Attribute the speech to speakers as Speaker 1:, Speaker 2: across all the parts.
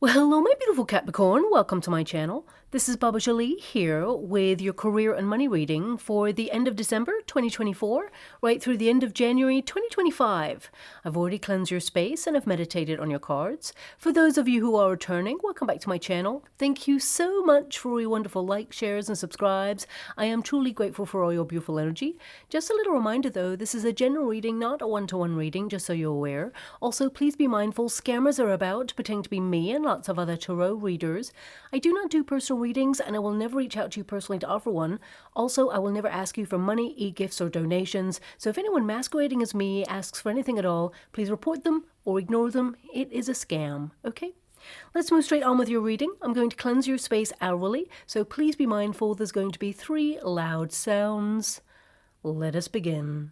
Speaker 1: Well, hello, my beautiful Capricorn. Welcome to my channel. This is Baba Jolie here with your career and money reading for the end of December 2024, right through the end of January 2025. I've already cleansed your space and I've meditated on your cards. For those of you who are returning, welcome back to my channel. Thank you so much for your wonderful likes, shares, and subscribes. I am truly grateful for all your beautiful energy. Just a little reminder though, this is a general reading, not a one-to-one reading, just so you're aware. Also, please be mindful, scammers are about, pretending to be me and lots of other tarot readers. I do not do personal readings and I will never reach out to you personally to offer one. Also, I will never ask you for money, e-gifts, or donations. So if anyone masquerading as me asks for anything at all, please report them or ignore them. It is a scam, okay? Let's move straight on with your reading. I'm going to cleanse your space hourly, so please be mindful there's going to be 3 loud sounds. Let us begin.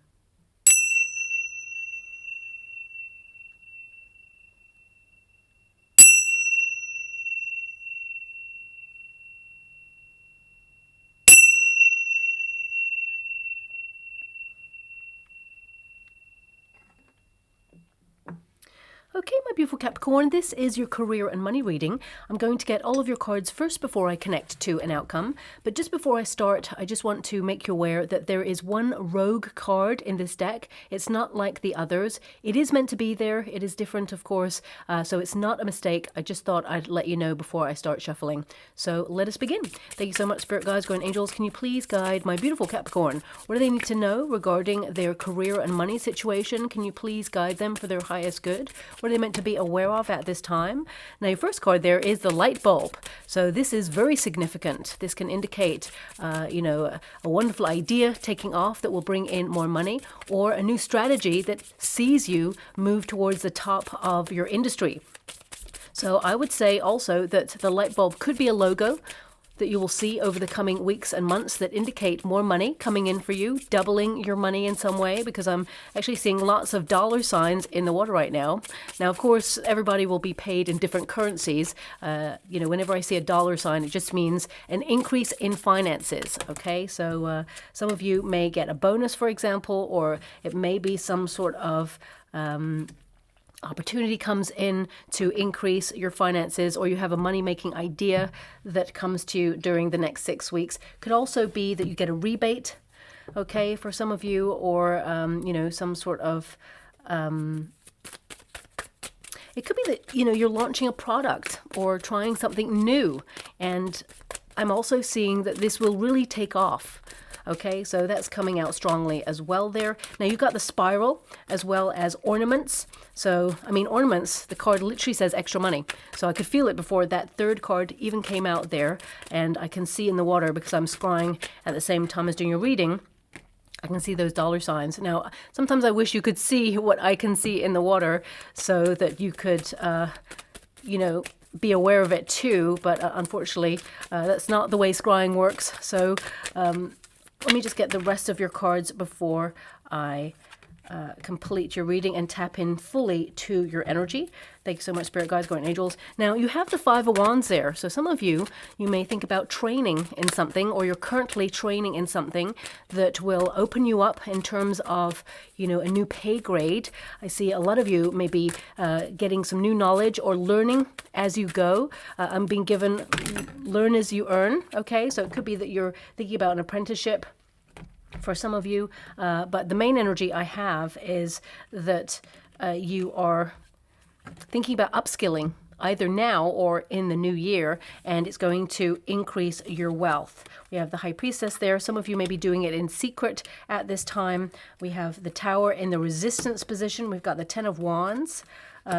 Speaker 1: Okay, my beautiful Capricorn, this is your career and money reading. I'm going to get all of your cards first before I connect to an outcome. But just before I start, I just want to make you aware that there is one rogue card in this deck. It's not like the others. It is meant to be there. It is different, of course, so it's not a mistake. I just thought I'd let you know before I start shuffling. So let us begin. Thank you so much, Spirit Guides, Guardian Angels. Can you please guide my beautiful Capricorn? What do they need to know regarding their career and money situation? Can you please guide them for their highest good? What are they meant to be aware of at this time? Now, your first card there is the light bulb. So this is very significant. This can indicate, a wonderful idea taking off that will bring in more money, or a new strategy that sees you move towards the top of your industry. So I would say also that the light bulb could be a logo that you will see over the coming weeks and months that indicate more money coming in for you, doubling your money in some way, because I'm actually seeing lots of dollar signs in the water right now. Now, of course, everybody will be paid in different currencies. Whenever I see a dollar sign, it just means an increase in finances, okay? So some of you may get a bonus, for example, or it may be some sort of opportunity comes in to increase your finances, or you have a money-making idea that comes to you during the next 6 weeks. Could also be that you get a rebate, okay, for some of you, or, some sort of... It could be that, you're launching a product or trying something new, and I'm also seeing that this will really take off. Okay, so that's coming out strongly as well there. Now, you've got the spiral as well as ornaments. So, ornaments, the card literally says extra money. So I could feel it before that third card even came out there. And I can see in the water, because I'm scrying at the same time as doing your reading, I can see those dollar signs. Now, sometimes I wish you could see what I can see in the water so that you could, be aware of it too. But unfortunately, that's not the way scrying works. So let me just get the rest of your cards before I complete your reading and tap in fully to your energy. Thank you so much, Spirit Guides, Guardian Angels. Now, you have the 5 of Wands there. So some of you may think about training in something, or you're currently training in something that will open you up in terms of, a new pay grade. I see a lot of you may be getting some new knowledge or learning as you go. I'm being given learn as you earn, okay? So it could be that you're thinking about an apprenticeship for some of you, but the main energy I have is that you are thinking about upskilling either now or in the new year, and it's going to increase your wealth. We have the High Priestess there. Some of you may be doing it in secret at this time. We have the Tower in the Resistance position. We've got the 10 of Wands.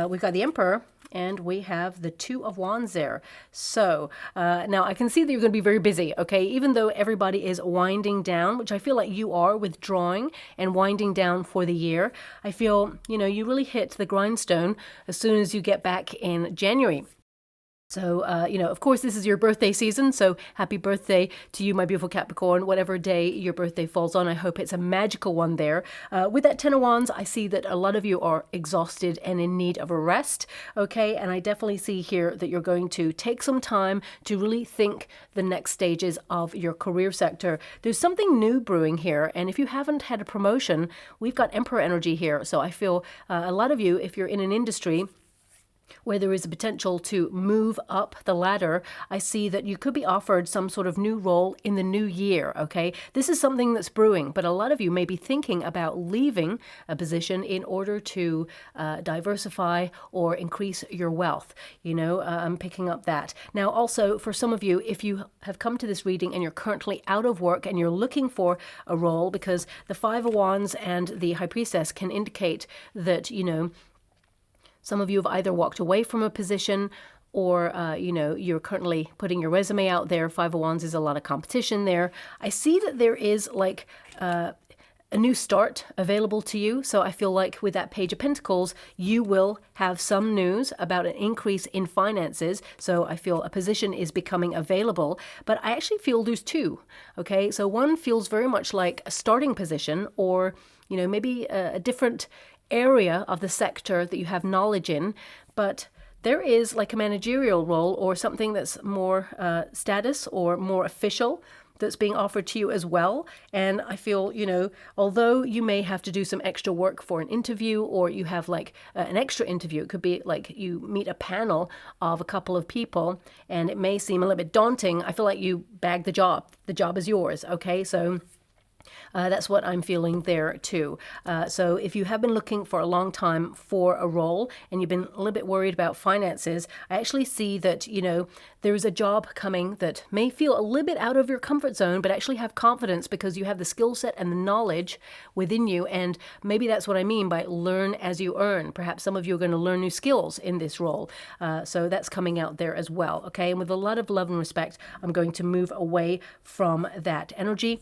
Speaker 1: We've got the Emperor, and we have the 2 of Wands there. So now I can see that you're going to be very busy, okay? Even though everybody is winding down, which I feel like you are, withdrawing and winding down for the year, I feel, you really hit the grindstone as soon as you get back in January. So, of course, this is your birthday season, so happy birthday to you, my beautiful Capricorn. Whatever day your birthday falls on, I hope it's a magical one there. With that 10 of Wands, I see that a lot of you are exhausted and in need of a rest, okay? And I definitely see here that you're going to take some time to really think the next stages of your career sector. There's something new brewing here, and if you haven't had a promotion, we've got Emperor energy here. So I feel a lot of you, if you're in an industry where there is a potential to move up the ladder, I see that you could be offered some sort of new role in the new year, okay? This is something that's brewing, but a lot of you may be thinking about leaving a position in order to diversify or increase your wealth. I'm picking up that. Now, also, for some of you, if you have come to this reading and you're currently out of work and you're looking for a role, because the Five of Wands and the High Priestess can indicate that, some of you have either walked away from a position or, you're currently putting your resume out there. Five of Wands is a lot of competition there. I see that there is like a new start available to you. So I feel like with that Page of Pentacles, you will have some news about an increase in finances. So I feel a position is becoming available, but I actually feel there's two. Okay, so one feels very much like a starting position, or, maybe a different area of the sector that you have knowledge in, but there is like a managerial role or something that's more status or more official that's being offered to you as well. And I feel, although you may have to do some extra work for an interview, or you have like an extra interview, it could be like you meet a panel of a couple of people and it may seem a little bit daunting. I feel like you bagged the job. The job is yours. Okay, so that's what I'm feeling there too. So if you have been looking for a long time for a role and you've been a little bit worried about finances, I actually see that, there's a job coming that may feel a little bit out of your comfort zone, but actually have confidence because you have the skill set and the knowledge within you. And maybe that's what I mean by learn as you earn. Perhaps some of you are going to learn new skills in this role. So that's coming out there as well. Okay. And with a lot of love and respect, I'm going to move away from that energy.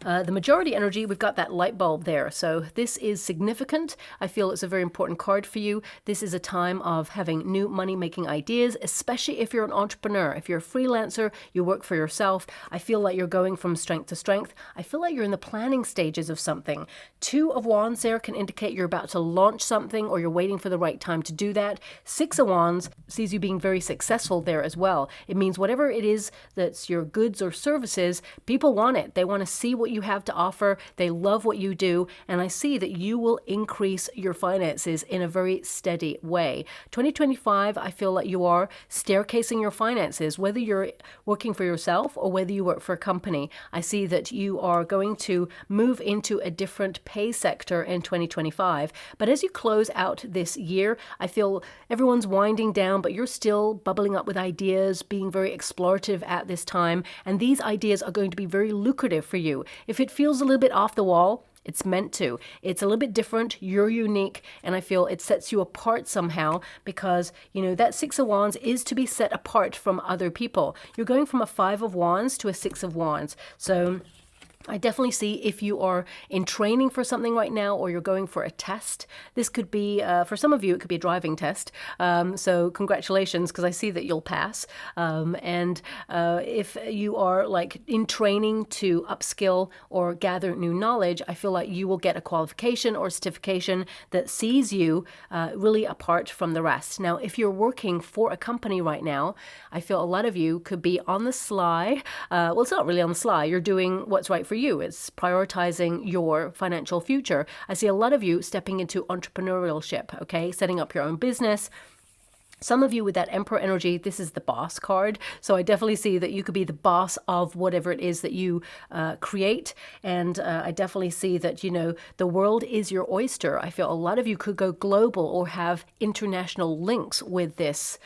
Speaker 1: The majority energy, we've got that light bulb there. So this is significant. I feel it's a very important card for you. This is a time of having new money-making ideas, especially if you're an entrepreneur. If you're a freelancer, you work for yourself. I feel like you're going from strength to strength. I feel like you're in the planning stages of something. Two of Wands there can indicate you're about to launch something or you're waiting for the right time to do that. Six of Wands sees you being very successful there as well. It means whatever it is that's your goods or services, people want it. They want to see what you have to offer. They love what you do. And I see that you will increase your finances in a very steady way. 2025, I feel like you are staircasing your finances, whether you're working for yourself or whether you work for a company. I see that you are going to move into a different pay sector in 2025. But as you close out this year, I feel everyone's winding down, but you're still bubbling up with ideas, being very explorative at this time. And these ideas are going to be very lucrative for you. If it feels a little bit off the wall, it's meant to. It's a little bit different. You're unique. And I feel it sets you apart somehow because, that Six of Wands is to be set apart from other people. You're going from a Five of Wands to a Six of Wands. So I definitely see if you are in training for something right now or you're going for a test. This could be, for some of you, it could be a driving test. So congratulations, because I see that you'll pass. And if you are like in training to upskill or gather new knowledge, I feel like you will get a qualification or certification that sees you really apart from the rest. Now, if you're working for a company right now, I feel a lot of you could be on the sly. Well, it's not really on the sly. You're doing what's right for you. It's prioritizing your financial future. I see a lot of you stepping into entrepreneurship, okay? Setting up your own business. Some of you with that Emperor energy, this is the boss card. So I definitely see that you could be the boss of whatever it is that you create. And I definitely see that, the world is your oyster. I feel a lot of you could go global or have international links with this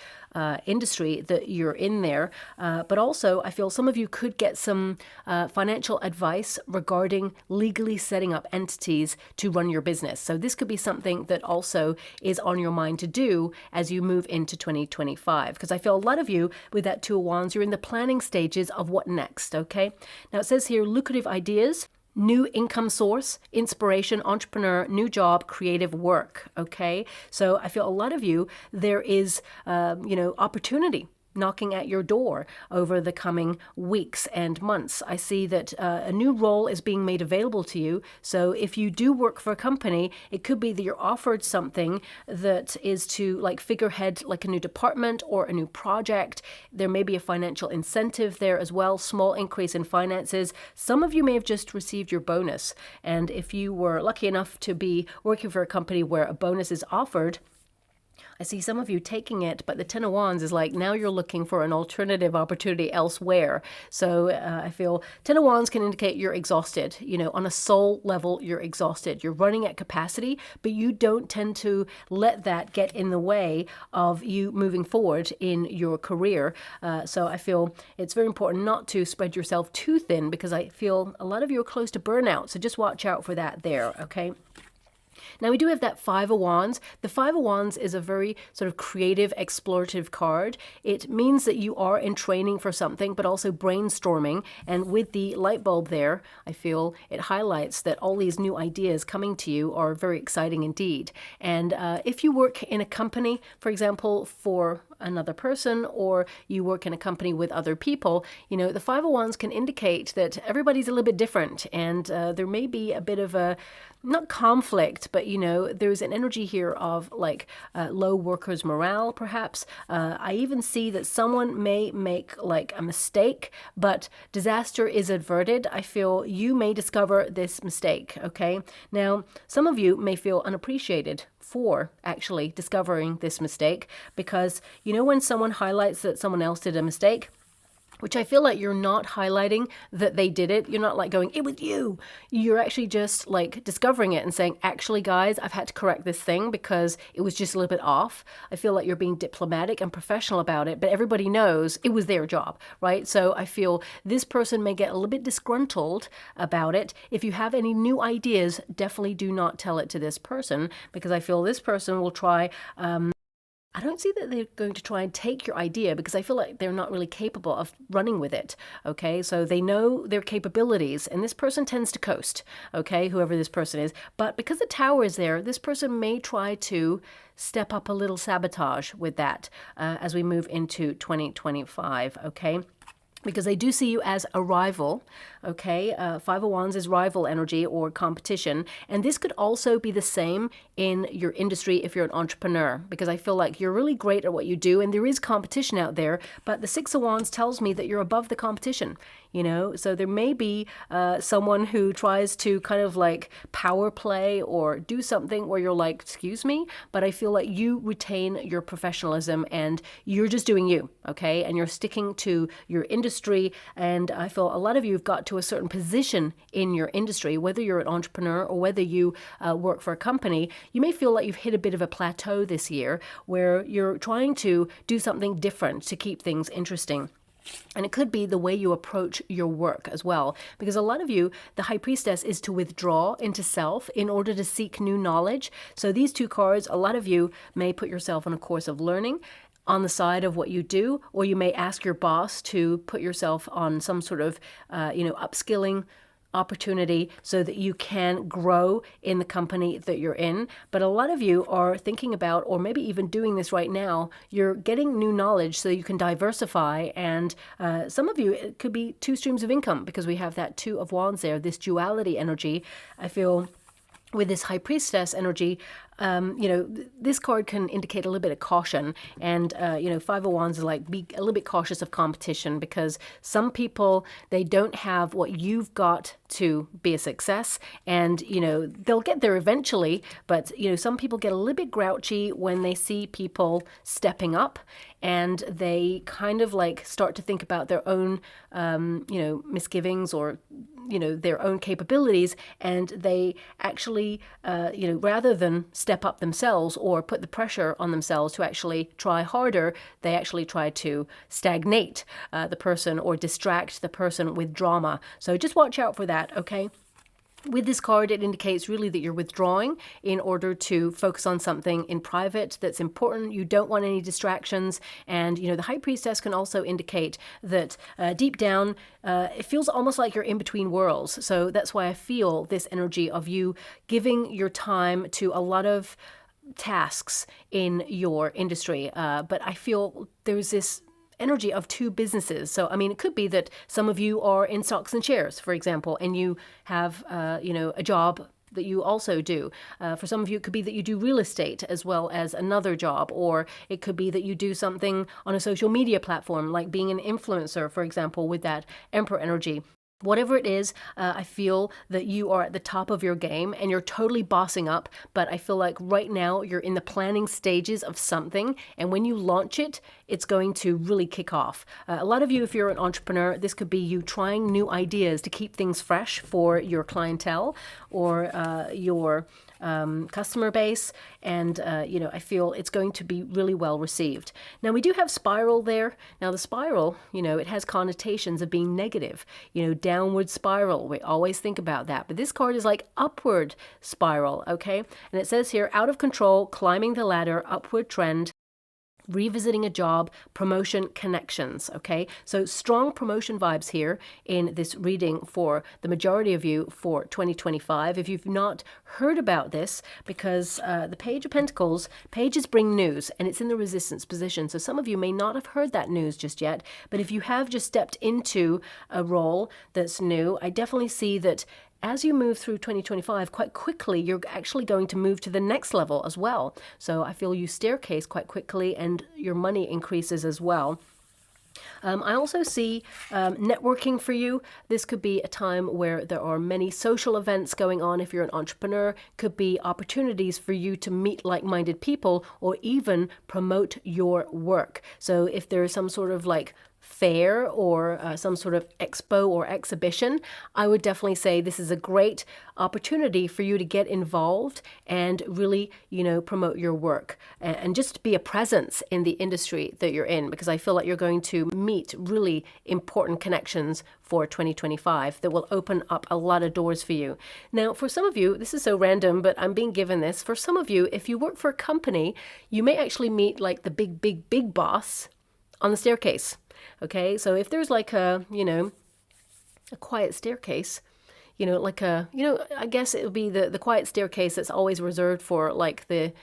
Speaker 1: industry that you're in there. But also, I feel some of you could get some financial advice regarding legally setting up entities to run your business. So this could be something that also is on your mind to do as you move into 2025. Because I feel a lot of you with that Two of Wands, you're in the planning stages of what next, okay? Now it says here, lucrative ideas, new income source, inspiration, entrepreneur, new job, creative work. Okay. So I feel a lot of you, there is, opportunity knocking at your door over the coming weeks and months. I see that a new role is being made available to you. So if you do work for a company, it could be that you're offered something that is to like figurehead like a new department or a new project. There may be a financial incentive there as well, small increase in finances. Some of you may have just received your bonus. And if you were lucky enough to be working for a company where a bonus is offered, I see some of you taking it, but the Ten of Wands is like, now you're looking for an alternative opportunity elsewhere. So I feel Ten of Wands can indicate you're exhausted. You know, on a soul level, you're exhausted. You're running at capacity, but you don't tend to let that get in the way of you moving forward in your career. So I feel it's very important not to spread yourself too thin, because I feel a lot of you are close to burnout. So just watch out for that there, okay? Now we do have that Five of Wands. The Five of Wands is a very sort of creative, explorative card. It means that you are in training for something, but also brainstorming. And with the light bulb there, I feel it highlights that all these new ideas coming to you are very exciting indeed. And if you work in a company, for example, for another person, or you work in a company with other people, you know, the Five of Wands can indicate that everybody's a little bit different, and there may be a bit of a, not conflict, but you know, there's an energy here of like low workers' morale, perhaps. I even see that someone may make like a mistake, but disaster is averted. I feel you may discover this mistake, okay? Now, some of you may feel unappreciated for actually discovering this mistake, because you know when someone highlights that someone else did a mistake, which I feel like you're not highlighting that they did it. You're not like going, it was you. You're actually just like discovering it and saying, actually, guys, I've had to correct this thing because it was just a little bit off. I feel like you're being diplomatic and professional about it, but everybody knows it was their job, right? So I feel this person may get a little bit disgruntled about it. If you have any new ideas, definitely do not tell it to this person, because I feel this person will try, I don't see that they're going to try and take your idea, because I feel like they're not really capable of running with it, okay? So they know their capabilities, and this person tends to coast, okay, whoever this person is. But because the Tower is there, this person may try to step up a little sabotage with that as we move into 2025, okay? Because they do see you as a rival, okay? Five of Wands is rival energy or competition. And this could also be the same in your industry if you're an entrepreneur, because I feel like you're really great at what you do and there is competition out there, but the Six of Wands tells me that you're above the competition, you know? So there may be someone who tries to kind of like power play or do something where you're like, excuse me, but I feel like you retain your professionalism and you're just doing you, okay? And you're sticking to your industry. And I feel a lot of you have got to a certain position in your industry, whether you're an entrepreneur or whether you work for a company. You may feel like you've hit a bit of a plateau this year where you're trying to do something different to keep things interesting. And it could be the way you approach your work as well, because a lot of you, the High Priestess is to withdraw into self in order to seek new knowledge. So these two cards, a lot of you may put yourself on a course of learning on the side of what you do, or you may ask your boss to put yourself on some sort of, upskilling opportunity so that you can grow in the company that you're in. But a lot of you are thinking about, or maybe even doing this right now, you're getting new knowledge so you can diversify. And some of you, it could be two streams of income, because we have that Two of Wands there, this duality energy. I feel with this High Priestess energy, this card can indicate a little bit of caution. And, Five of Wands is like, be a little bit cautious of competition, because some people, they don't have what you've got to be a success. And, they'll get there eventually. But, some people get a little bit grouchy when they see people stepping up, and they kind of like start to think about their own, misgivings or, their own capabilities. And they actually, rather than step up themselves or put the pressure on themselves to actually try harder, they actually try to stagnate the person or distract the person with drama. So just watch out for that, okay? With this card, it indicates really that you're withdrawing in order to focus on something in private that's important. You don't want any distractions. And, the High Priestess can also indicate that deep down, it feels almost like you're in between worlds. So that's why I feel this energy of you giving your time to a lot of tasks in your industry. But I feel there's this energy of two businesses. So, it could be that some of you are in stocks and shares, for example, and you have, a job that you also do. For some of you, it could be that you do real estate as well as another job, or it could be that you do something on a social media platform, like being an influencer, for example, with that Emperor energy. Whatever it is, I feel that you are at the top of your game and you're totally bossing up, but I feel like right now you're in the planning stages of something, and when you launch it, it's going to really kick off. A lot of you, if you're an entrepreneur, this could be you trying new ideas to keep things fresh for your clientele or your customer base, and I feel it's going to be really well received. Now we do have spiral there. Now the spiral, it has connotations of being negative, downward spiral. We always think about that, but this card is like upward spiral, okay? And it says here, out of control, climbing the ladder, upward trend, revisiting a job, promotion, connections, okay? So strong promotion vibes here in this reading for the majority of you for 2025. If you've not heard about this, because the Page of Pentacles, pages bring news, and it's in the resistance position. So some of you may not have heard that news just yet, but if you have just stepped into a role that's new, I definitely see that as you move through 2025, quite quickly, you're actually going to move to the next level as well. So I feel you staircase quite quickly and your money increases as well. I also see networking for you. This could be a time where there are many social events going on. If you're an entrepreneur, could be opportunities for you to meet like-minded people or even promote your work. So if there's some sort of like fair or some sort of expo or exhibition, I would definitely say this is a great opportunity for you to get involved and really, promote your work and just be a presence in the industry that you're in, because I feel like you're going to meet really important connections for 2025 that will open up a lot of doors for you. Now, for some of you, this is so random, but I'm being given this. For some of you, if you work for a company, you may actually meet like the big boss on the staircase. Okay, so if there's like a quiet staircase, I guess it would be the quiet staircase that's always reserved for like the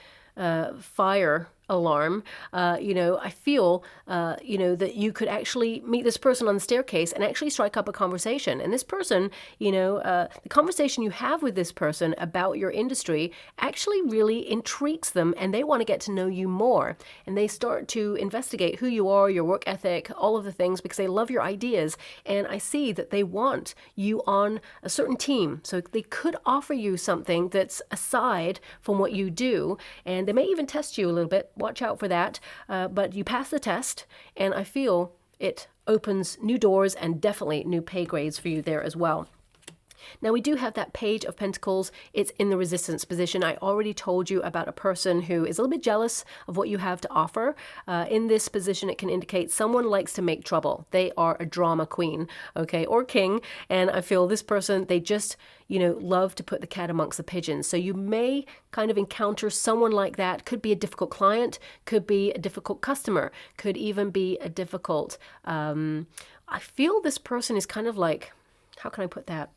Speaker 1: fire alarm. I feel, that you could actually meet this person on the staircase and actually strike up a conversation. And this person, the conversation you have with this person about your industry actually really intrigues them, and they want to get to know you more. And they start to investigate who you are, your work ethic, all of the things, because they love your ideas. And I see that they want you on a certain team. So they could offer you something that's aside from what you do. And they may even test you a little bit. Watch out for that. But you pass the test, and I feel it opens new doors and definitely new pay grades for you there as well. Now we do have that Page of Pentacles. It's in the resistance position. I already told you about a person who is a little bit jealous of what you have to offer. In this position, it can indicate someone likes to make trouble. They are a drama queen, okay, or king. And I feel this person, they just, love to put the cat amongst the pigeons. So you may kind of encounter someone like that. Could be a difficult client, could be a difficult customer, could even be a difficult, I feel this person is kind of like, how can I put that?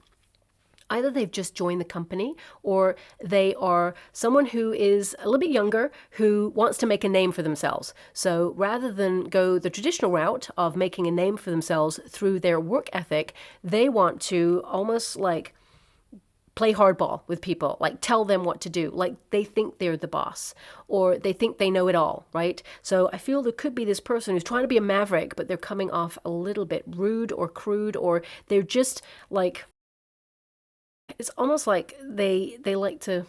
Speaker 1: Either they've just joined the company, or they are someone who is a little bit younger who wants to make a name for themselves. So rather than go the traditional route of making a name for themselves through their work ethic, they want to almost like play hardball with people, like tell them what to do, like they think they're the boss, or they think they know it all, right? So I feel there could be this person who's trying to be a maverick, but they're coming off a little bit rude or crude, or they're just like, it's almost like they like to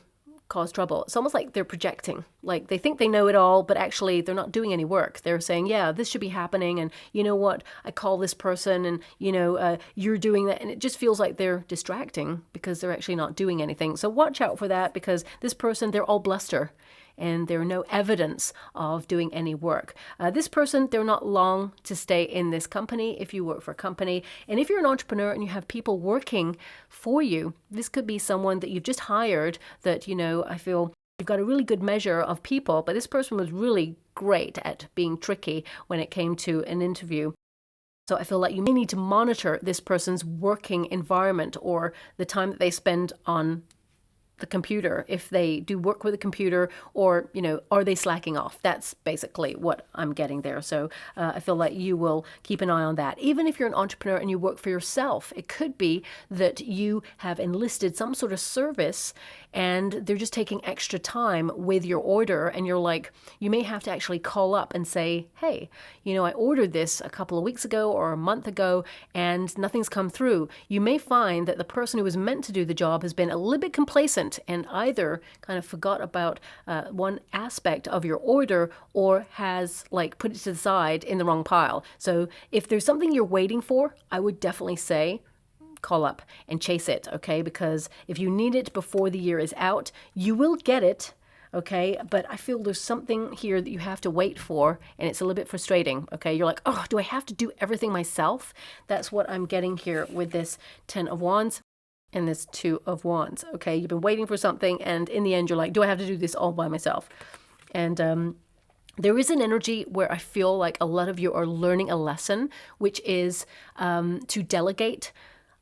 Speaker 1: cause trouble. It's almost like they're projecting. Like they think they know it all, but actually they're not doing any work. They're saying, yeah, this should be happening. And you know what? I call this person and, you're doing that. And it just feels like they're distracting because they're actually not doing anything. So watch out for that, because this person, they're all bluster. And there's no evidence of doing any work. This person, they're not long to stay in this company if you work for a company. And if you're an entrepreneur and you have people working for you, this could be someone that you've just hired that, I feel you've got a really good measure of people, but this person was really great at being tricky when it came to an interview. So I feel like you may need to monitor this person's working environment or the time that they spend on the computer, if they do work with a computer, or, are they slacking off? That's basically what I'm getting there. So I feel like you will keep an eye on that. Even if you're an entrepreneur and you work for yourself, it could be that you have enlisted some sort of service and they're just taking extra time with your order, and you're like, you may have to actually call up and say, hey, I ordered this a couple of weeks ago or a month ago and nothing's come through. You may find that the person who was meant to do the job has been a little bit complacent and either kind of forgot about one aspect of your order, or has put it to the side in the wrong pile. So if there's something you're waiting for, I would definitely say call up and chase it, okay? Because if you need it before the year is out, you will get it, okay? But I feel there's something here that you have to wait for, and it's a little bit frustrating, okay? You're like, oh, do I have to do everything myself? That's what I'm getting here with this 10 of Wands and this 2 of Wands, okay? You've been waiting for something, and in the end, you're like, do I have to do this all by myself? And there is an energy where I feel like a lot of you are learning a lesson, which is to delegate.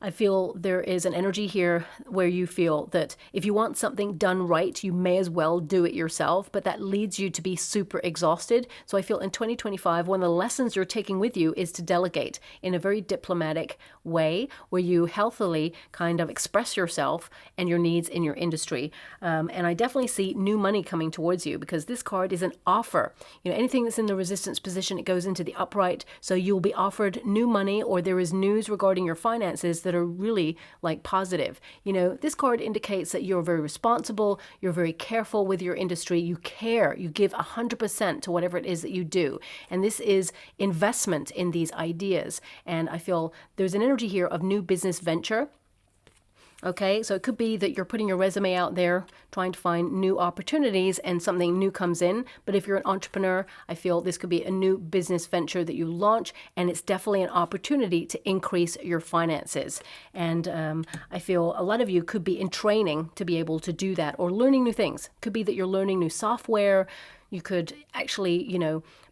Speaker 1: I feel there is an energy here where you feel that if you want something done right, you may as well do it yourself, but that leads you to be super exhausted. So I feel in 2025, one of the lessons you're taking with you is to delegate in a very diplomatic way, where you healthily kind of express yourself and your needs in your industry. And I definitely see new money coming towards you, because this card is an offer. Anything that's in the resistance position, it goes into the upright. So you'll be offered new money, or there is news regarding your finances that are really positive. This card indicates that you're very responsible, you're very careful with your industry, you care, you give 100% to whatever it is that you do. And this is investment in these ideas. And I feel there's an energy here of new business venture. Okay, so it could be that you're putting your resume out there, trying to find new opportunities, and something new comes in. But if you're an entrepreneur, I feel this could be a new business venture that you launch, and it's definitely an opportunity to increase your finances. And I feel a lot of you could be in training to be able to do that, or learning new things. Could be that you're learning new software. You could actually,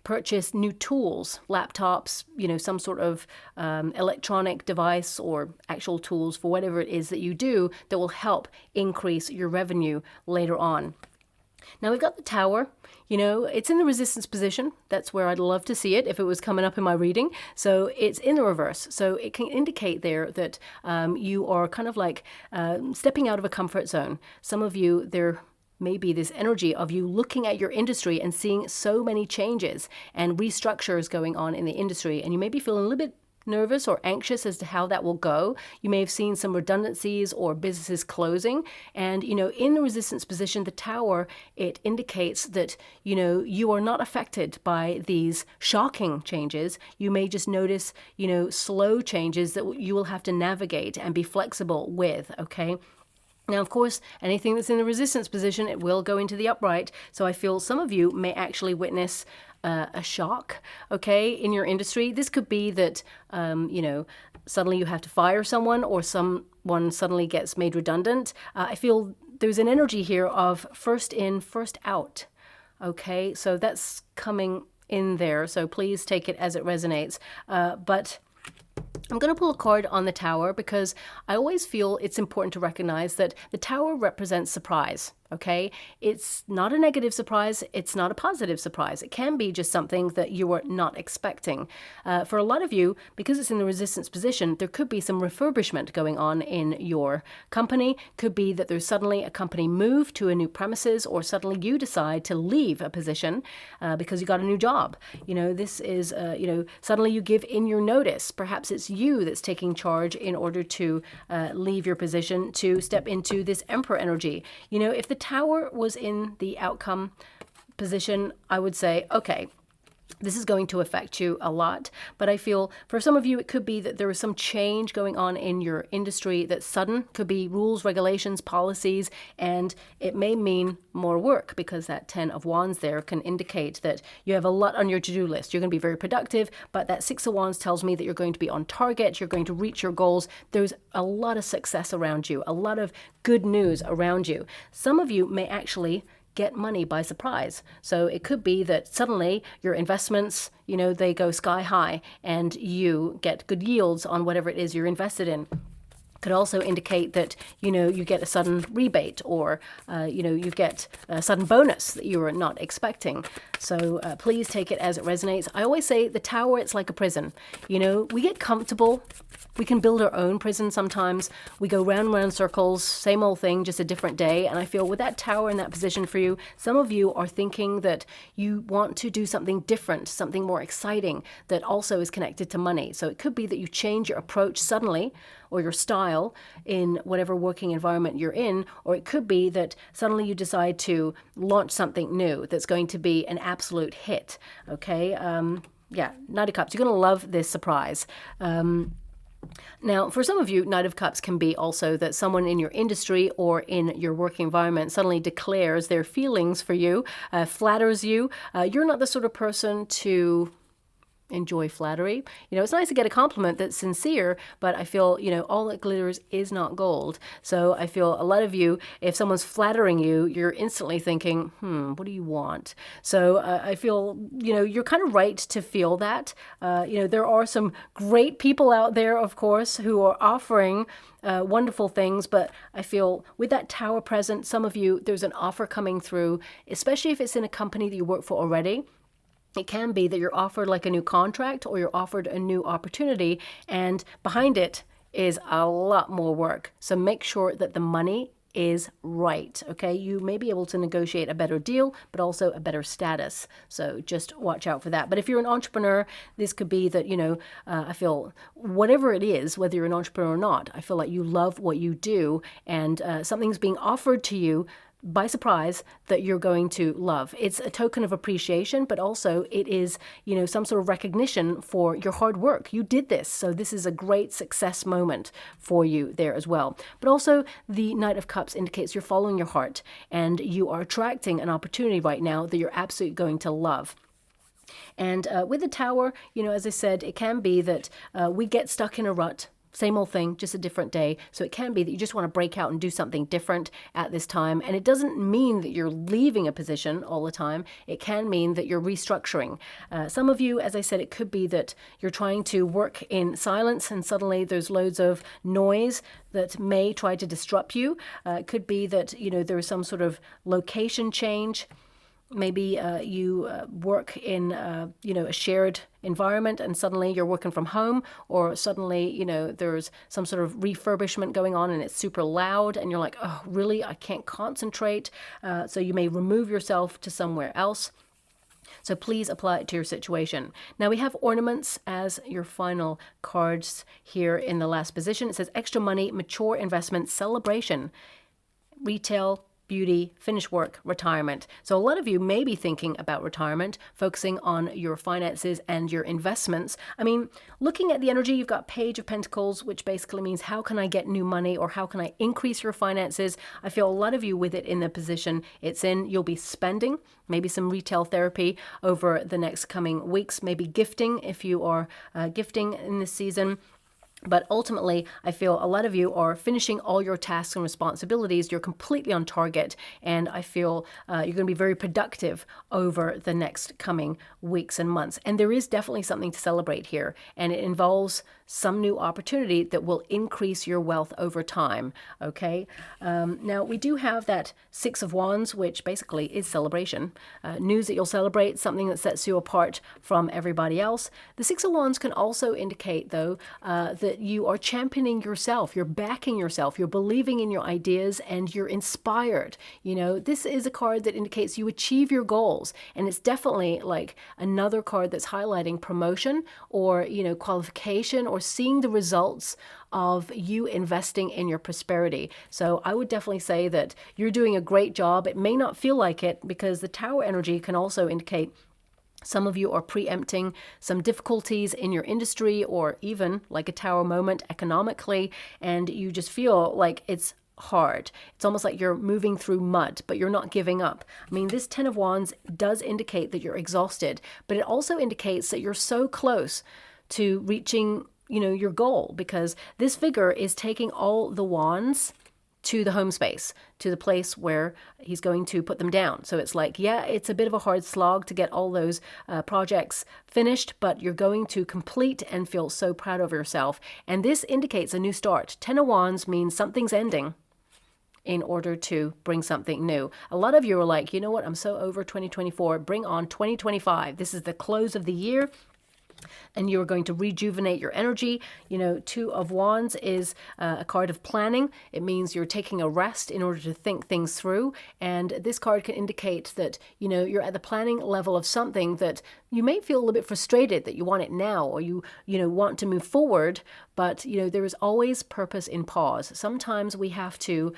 Speaker 1: purchase new tools, laptops, some sort of electronic device, or actual tools for whatever it is that you do that will help increase your revenue later on. Now we've got the Tower. It's in the resistance position. That's where I'd love to see it if it was coming up in my reading. So it's in the reverse. So it can indicate there that you are kind of stepping out of a comfort zone. Some of you, there maybe this energy of you looking at your industry and seeing so many changes and restructures going on in the industry, and you may be feeling a little bit nervous or anxious as to how that will go. You may have seen some redundancies or businesses closing, and in the resistance position, the Tower, it indicates that you are not affected by these shocking changes. You may just notice slow changes that you will have to navigate and be flexible with, okay? Now, of course, anything that's in the resistance position, it will go into the upright. So I feel some of you may actually witness a shock, okay, in your industry. This could be that, suddenly you have to fire someone, or someone suddenly gets made redundant. I feel there's an energy here of first in, first out, okay? So that's coming in there. So please take it as it resonates. But I'm going to pull a card on the Tower, because I always feel it's important to recognize that the Tower represents surprise. Okay, it's not a negative surprise. It's not a positive surprise. It can be just something that you were not expecting. For a lot of you, because it's in the resistance position, there could be some refurbishment going on in your company. Could be that there's suddenly a company move to a new premises, or suddenly you decide to leave a position because you got a new job. This is, suddenly you give in your notice. Perhaps it's you that's taking charge in order to leave your position to step into this Emperor energy. If the Tower was in the outcome position, I would say, okay, this is going to affect you a lot. But I feel for some of you, it could be that there is some change going on in your industry that's sudden. Could be rules, regulations, policies, and it may mean more work, because that 10 of Wands there can indicate that you have a lot on your to-do list. You're going to be very productive, but that 6 of Wands tells me that you're going to be on target. You're going to reach your goals. There's a lot of success around you, a lot of good news around you. Some of you may actually get money by surprise. So it could be that suddenly your investments, they go sky high, and you get good yields on whatever it is you're invested in. Could also indicate that, you get a sudden rebate, or, you get a sudden bonus that you were not expecting. So please take it as it resonates. I always say the Tower, it's like a prison. We get comfortable. We can build our own prison sometimes. We go round and round circles, same old thing, just a different day. And I feel with that Tower in that position for you, some of you are thinking that you want to do something different, something more exciting that also is connected to money. So it could be that you change your approach suddenly, or your style in whatever working environment you're in, or it could be that suddenly you decide to launch something new that's going to be an absolute hit. Okay, yeah, Knight of Cups. You're going to love this surprise. Now, for some of you, Knight of Cups can be also that someone in your industry or in your working environment suddenly declares their feelings for you, flatters you. You're not the sort of person to enjoy flattery. It's nice to get a compliment that's sincere, but I feel, all that glitters is not gold. So I feel a lot of you, if someone's flattering you, you're instantly thinking, what do you want? So I feel, you're kind of right to feel that. There are some great people out there, of course, who are offering wonderful things, but I feel with that Tower present, some of you, there's an offer coming through, especially if it's in a company that you work for already. It can be that you're offered like a new contract, or you're offered a new opportunity, and behind it is a lot more work. So make sure that the money is right. Okay, you may be able to negotiate a better deal, but also a better status. So just watch out for that. But if you're an entrepreneur, this could be that, I feel whatever it is, whether you're an entrepreneur or not, I feel like you love what you do, and something's being offered to you by surprise that you're going to love. It's a token of appreciation, but also it is, some sort of recognition for your hard work. You did this, so this is a great success moment for you there as well. But also the Knight of Cups indicates you're following your heart, and you are attracting an opportunity right now that you're absolutely going to love. And with the Tower, as I said, it can be that we get stuck in a rut. Same old thing, just a different day. So it can be that you just want to break out and do something different at this time. And it doesn't mean that you're leaving a position all the time. It can mean that you're restructuring. Some of you, as I said, it could be that you're trying to work in silence, and suddenly there's loads of noise that may try to disrupt you. It could be that, there is some sort of location change. Maybe you work in, a shared environment, and suddenly you're working from home, or suddenly, there's some sort of refurbishment going on and it's super loud, and you're like, oh, really? I can't concentrate. So you may remove yourself to somewhere else. So please apply it to your situation. Now we have ornaments as your final cards here in the last position. It says extra money, mature investment, celebration, retail, beauty, finish work, retirement. So a lot of you may be thinking about retirement, focusing on your finances and your investments. I mean, looking at the energy, you've got Page of Pentacles, which basically means how can I get new money, or how can I increase your finances? I feel a lot of you with it in the position it's in, you'll be spending, maybe some retail therapy over the next coming weeks, maybe gifting if you are gifting in this season. But ultimately, I feel a lot of you are finishing all your tasks and responsibilities. You're completely on target, and I feel you're going to be very productive over the next coming weeks and months. And there is definitely something to celebrate here, and it involves some new opportunity that will increase your wealth over time. Okay. Now we do have that Six of Wands, which basically is celebration, news that you'll celebrate, something that sets you apart from everybody else. The Six of Wands can also indicate, though, that you are championing yourself, you're backing yourself, you're believing in your ideas, and you're inspired. This is a card that indicates you achieve your goals, and it's definitely like another card that's highlighting promotion, or qualification, or seeing the results of you investing in your prosperity. So I would definitely say that you're doing a great job. It may not feel like it, because the Tower energy can also indicate some of you are preempting some difficulties in your industry, or even like a Tower moment economically, and you just feel like it's hard. It's almost like you're moving through mud, but you're not giving up. I mean, this Ten of Wands does indicate that you're exhausted, but it also indicates that you're so close to reaching, your goal, because this figure is taking all the wands to the home space, to the place where he's going to put them down. So it's like, yeah, it's a bit of a hard slog to get all those projects finished, but you're going to complete and feel so proud of yourself. And this indicates a new start. 10 of Wands means something's ending in order to bring something new. A lot of you are like, you know what, I'm so over 2024, bring on 2025. This is the close of the year, and you're going to rejuvenate your energy. You know, 2 of Wands is a card of planning. It means you're taking a rest in order to think things through. And this card can indicate that, you know, you're at the planning level of something that you may feel a little bit frustrated that you want it now, or you want to move forward, but, you know, there is always purpose in pause. Sometimes we have to,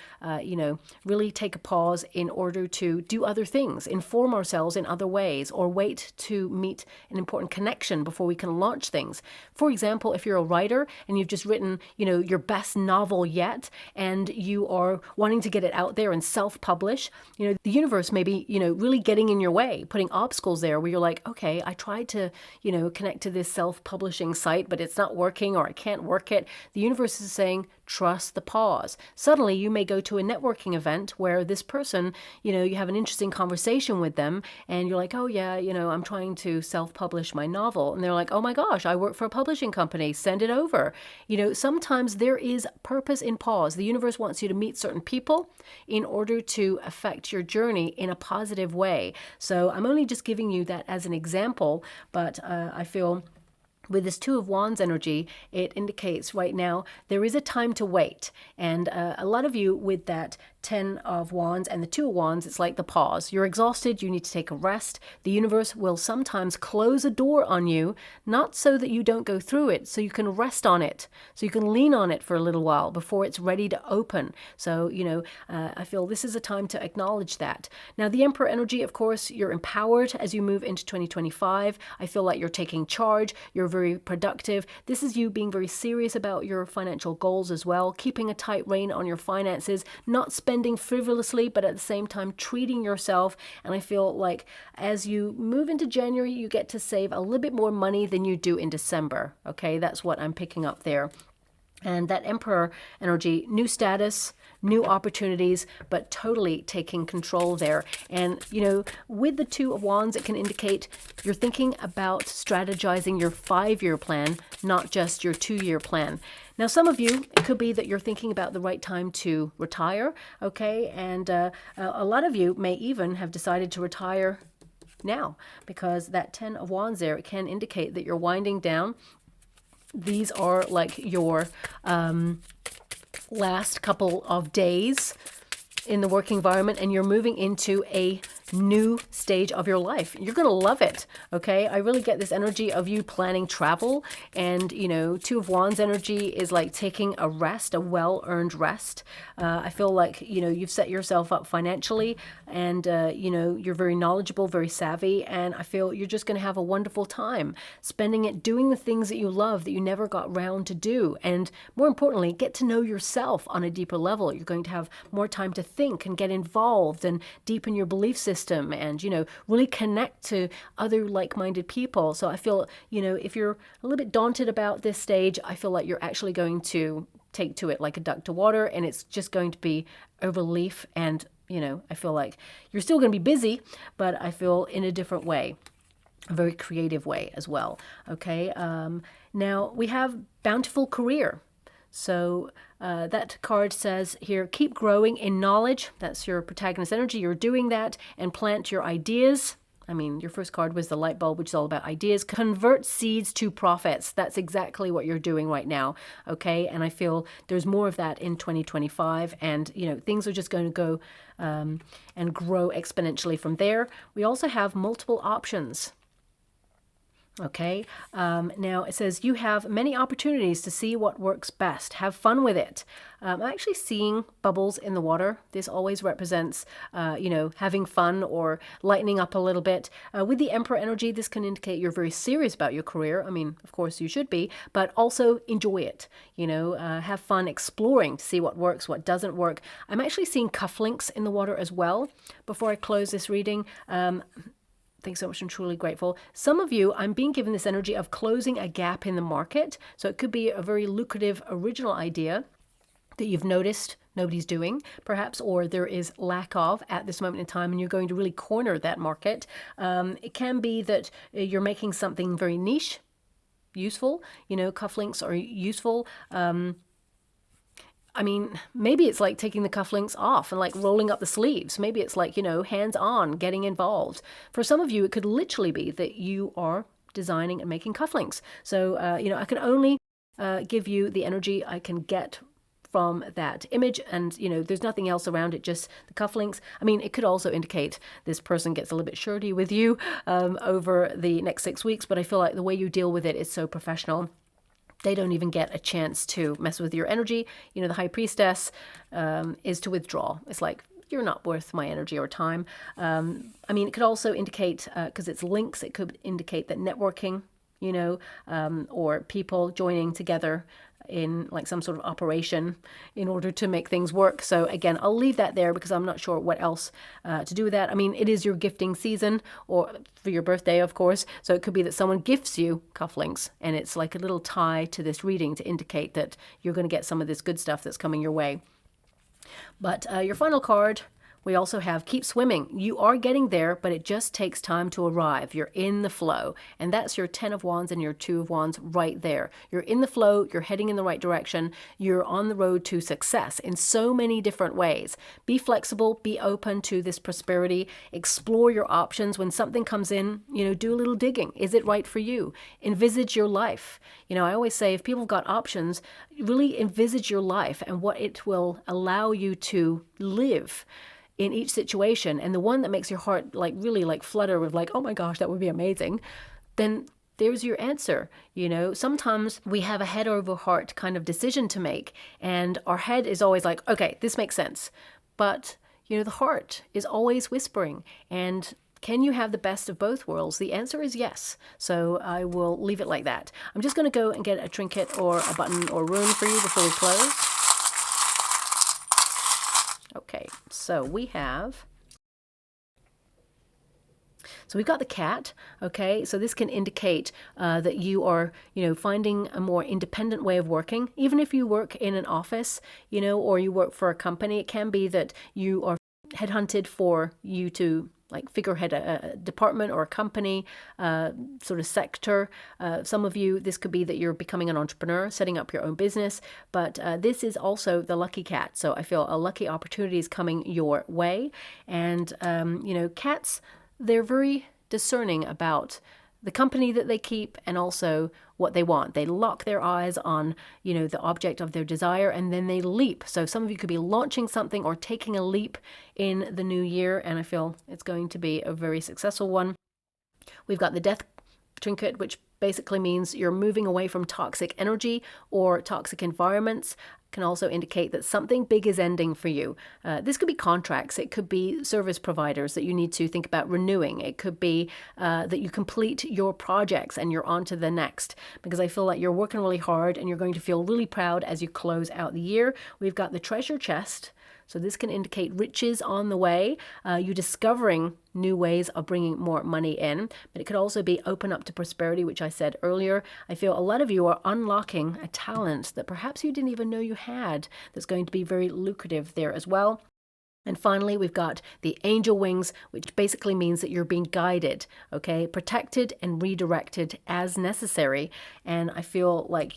Speaker 1: really take a pause in order to do other things, inform ourselves in other ways, or wait to meet an important connection before we can launch things. For example, if you're a writer and you've just written, you know, your best novel yet, and you are wanting to get it out there and self-publish, you know, the universe may be, you know, really getting in your way, putting obstacles there where you're like, okay, I tried to, you know, connect to this self-publishing site, but it's not working, or I can't work it. The universe is saying, trust the pause. Suddenly you may go to a networking event where this person, you know, you have an interesting conversation with them, and you're like, oh yeah, you know, I'm trying to self-publish my novel. And they're like, oh my gosh, I work for a publishing company, send it over. You know, sometimes there is purpose in pause. The universe wants you to meet certain people in order to affect your journey in a positive way. So I'm only just giving you that as an example, but I feel with this 2 of Wands energy, it indicates right now there is a time to wait. And a lot of you with that 10 of Wands and the 2 of Wands, it's like the pause. You're exhausted, you need to take a rest. The universe will sometimes close a door on you, not so that you don't go through it, so you can rest on it, so you can lean on it for a little while before it's ready to open. So, you know, I feel this is a time to acknowledge that. Now, the Emperor energy, of course, you're empowered as you move into 2025. I feel like you're taking charge, you're very productive. This is you being very serious about your financial goals as well, keeping a tight rein on your finances, not spending frivolously, but at the same time treating yourself. And I feel like as you move into January, you get to save a little bit more money than you do in December. Okay, that's what I'm picking up there. And that Emperor energy, new status, new opportunities, but totally taking control there. And, you know, with the 2 of Wands, it can indicate you're thinking about strategizing your 5-year plan, not just your 2-year plan. Now, some of you, it could be that you're thinking about the right time to retire, okay? And a lot of you may even have decided to retire now, because that 10 of Wands there, it can indicate that you're winding down. These are like your last couple of days in the work environment, and you're moving into a new stage of your life. You're going to love it. Okay. I really get this energy of you planning travel, and, you know, 2 of Wands energy is like taking a rest, a well-earned rest. I feel like, you know, you've set yourself up financially, and, you know, you're very knowledgeable, very savvy. And I feel you're just going to have a wonderful time spending it doing the things that you love that you never got round to do. And more importantly, get to know yourself on a deeper level. You're going to have more time to think and get involved and deepen your belief system, and, you know, really connect to other like-minded people. So I feel, you know, if you're a little bit daunted about this stage, I feel like you're actually going to take to it like a duck to water, and it's just going to be a relief. And, you know, I feel like you're still going to be busy, but I feel in a different way, a very creative way as well. Okay. Now we have bountiful career. So that card says here, keep growing in knowledge. That's your protagonist energy. You're doing that, and plant your ideas. I mean, your first card was the light bulb, which is all about ideas. Convert seeds to profits. That's exactly what you're doing right now. Okay. And I feel there's more of that in 2025. And, you know, things are just going to go and grow exponentially from there. We also have multiple options. Okay. Now it says you have many opportunities to see what works best. Have fun with it. I'm actually seeing bubbles in the water. This always represents, you know, having fun or lightening up a little bit. With the Emperor energy, this can indicate you're very serious about your career. I mean, of course you should be, but also enjoy it. You know, have fun exploring to see what works, what doesn't work. I'm actually seeing cufflinks in the water as well. Before I close this reading, thanks so much. I'm truly grateful. Some of you, I'm being given this energy of closing a gap in the market. So it could be a very lucrative original idea that you've noticed nobody's doing, perhaps, or there is lack of at this moment in time, and you're going to really corner that market. It can be that you're making something very niche useful. Cufflinks are useful. I mean, maybe it's like taking the cufflinks off and like rolling up the sleeves. Maybe it's like, hands on, getting involved. For some of you, it could literally be that you are designing and making cufflinks. So, I can only give you the energy I can get from that image, and there's nothing else around it, just the cufflinks. I mean, it could also indicate this person gets a little bit shirty with you over the next 6 weeks, but I feel like the way you deal with it is so professional. They don't even get a chance to mess with your energy. The High Priestess is to withdraw. It's like, you're not worth my energy or time. I mean, it could also indicate, because it's links, it could indicate that networking, or people joining together in like some sort of operation in order to make things work. So again, I'll leave that there because I'm not sure what else to do with that. I mean, it is your gifting season, or for your birthday, of course. So it could be that someone gifts you cufflinks, and it's like a little tie to this reading to indicate that you're going to get some of this good stuff that's coming your way. But your final card, we also have keep swimming. You are getting there, but it just takes time to arrive. You're in the flow. And that's your 10 of Wands and your 2 of Wands right there. You're in the flow. You're heading in the right direction. You're on the road to success in so many different ways. Be flexible. Be open to this prosperity. Explore your options. When something comes in, do a little digging. Is it right for you? Envisage your life. I always say if people have got options, really envisage your life and what it will allow you to live in each situation, and the one that makes your heart really flutter with oh my gosh, that would be amazing, then there's your answer. Sometimes we have a head over heart kind of decision to make, and our head is always like, okay, this makes sense. But the heart is always whispering, and can you have the best of both worlds? The answer is yes. So I will leave it like that. I'm just going to go and get a trinket or a button or rune for you before we close. Okay, so we've got the cat. Okay, so this can indicate that you are, finding a more independent way of working. Even if you work in an office, or you work for a company, it can be that you are headhunted for you to figurehead a department or a company, sort of sector. Some of you, this could be that you're becoming an entrepreneur, setting up your own business, but this is also the lucky cat. So I feel a lucky opportunity is coming your way. And, cats, they're very discerning about the company that they keep and also what they want. They lock their eyes on, the object of their desire, and then they leap. So some of you could be launching something or taking a leap in the new year, and I feel it's going to be a very successful one. We've got the death trinket, which basically means you're moving away from toxic energy or toxic environments. Can also indicate that something big is ending for you. This could be contracts. It could be service providers that you need to think about renewing. It could be that you complete your projects and you're on to the next, because I feel like you're working really hard and you're going to feel really proud as you close out the year. We've got the treasure chest. So this can indicate riches on the way, you discovering new ways of bringing more money in. But it could also be open up to prosperity, which I said earlier. I feel a lot of you are unlocking a talent that perhaps you didn't even know you had that's going to be very lucrative there as well. And finally, we've got the angel wings, which basically means that you're being guided, okay, protected and redirected as necessary. And I feel like,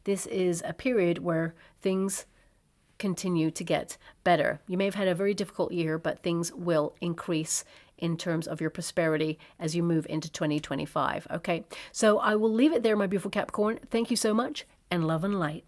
Speaker 1: this is a period where things continue to get better. You may have had a very difficult year, but things will increase in terms of your prosperity as you move into 2025. Okay, so I will leave it there, my beautiful Capricorn. Thank you so much, and love and light.